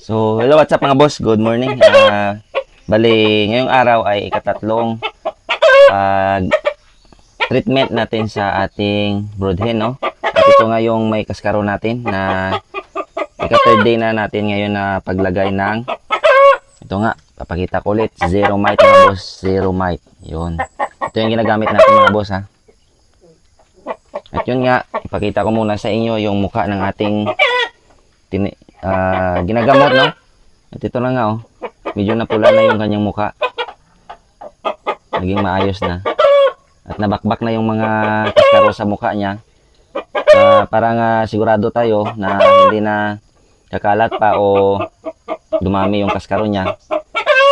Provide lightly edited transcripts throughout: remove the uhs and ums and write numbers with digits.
So, hello, what's up mga boss? Good morning. Bali, ngayong araw ay ikatatlong treatment natin sa ating broodhen, no? At ito nga yung may kaskaro natin na ika-third day na natin ngayon na paglagay ng ito nga, papakita ko ulit, zero mite mga boss, zero mite. Yun. Ito yung ginagamit natin mga boss, ha. At yun nga, ipakita ko muna sa inyo yung mukha ng ating ginagamot, no? At ito na nga, oh. Medyo napula na yung kanyang mukha. Naging maayos na. At nabakbak na yung mga kaskaro sa mukha niya. Parang sigurado tayo na hindi na kakalat pa o dumami yung kaskaro niya.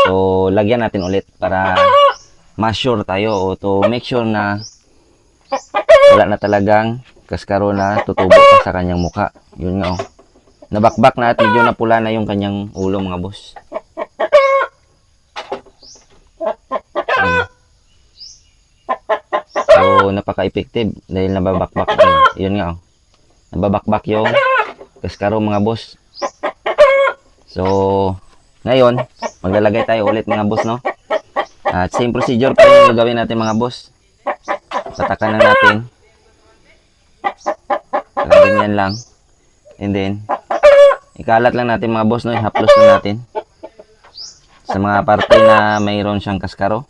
So, lagyan natin ulit para ma-sure tayo o to make sure na wala na talagang kaskaro na tutubo pa sa kanyang mukha. Yun nga, oh. Nabakbak na at medyo napula na yung kanyang ulo mga boss. So, napaka-effective dahil nababakbak. Yun nga, oh. Nababakbak yung kaskaro mga boss. So, ngayon, maglalagay tayo ulit mga boss, no? At same procedure pa rin yung gagawin natin mga boss. Patakan na natin. Ganyan lang. And then, ikalat lang natin mga boss, no? Ihaplos lang natin sa mga parte na mayroon siyang kaskaro.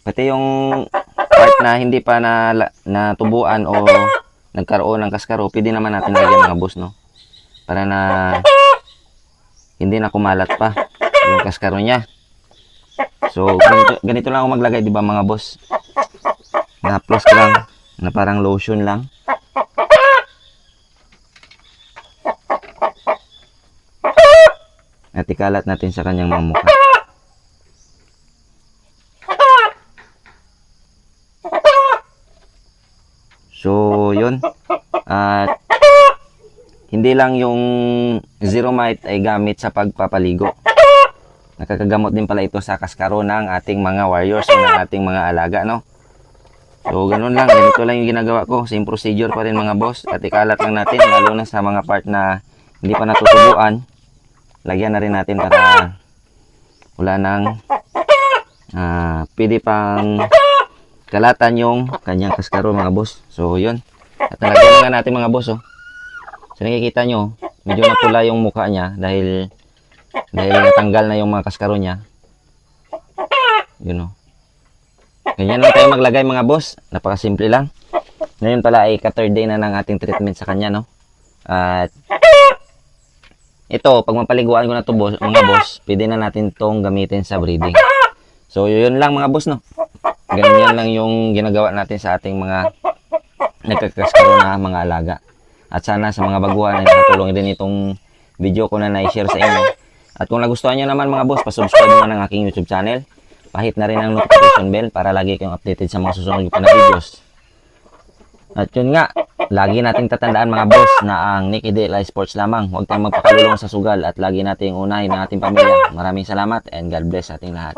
Pati yung part na hindi pa natubuan o nagkaroon ng kaskaro, pwede naman natin lagyan mga boss, no? Para na hindi na kumalat pa yung kaskaro niya. So, ganito lang ako maglagay, di ba mga boss? Na-plus ko lang, na parang lotion lang. At ikalat natin sa kanyang mga mukha. So, yun. At hindi lang yung zero mite ay gamit sa pagpapaligo. Nakakagamot din pala ito sa kaskaro ng ating mga warriors o ng ating mga alaga, no? So, ganun lang. Ganito lang yung ginagawa ko. Same procedure pa rin mga boss. At ikalat lang natin, lalo na sa mga part na hindi pa natutubuan. Lagyan na rin natin para wala nang pwede pang kalatan yung kanyang kaskaro mga boss. So, yun. At nalagyan na natin mga boss, oh. So, nakikita nyo, medyo napula yung mukha niya dahil natanggal na yung mga kaskaro niya. Yun, oh. Ganyan lang tayo maglagay mga boss. Napakasimple lang. Ngayon pala ay ka-third day na ng ating treatment sa kanya, no? At ito, pag mapaliguan ko na ito mga boss, pwede na natin itong gamitin sa breeding. So, yun lang mga boss, no? Ganyan lang yung ginagawa natin sa ating mga nagkakaskaro na mga alaga. At sana sa mga baguhan ay nakatulong din itong video ko na na-share sa inyo. At kung nagustuhan nyo naman mga boss, pasubscribe naman ang aking YouTube channel. Pahit na rin ang notification bell para lagi kayong updated sa mga susunod ko na videos. At yun nga, lagi nating tatandaan mga boss na ang Nicky D Live Sports lamang. Huwag tayong magpakalulong sa sugal at lagi nating unahin ang ating pamilya. Maraming salamat and God bless sa ating lahat.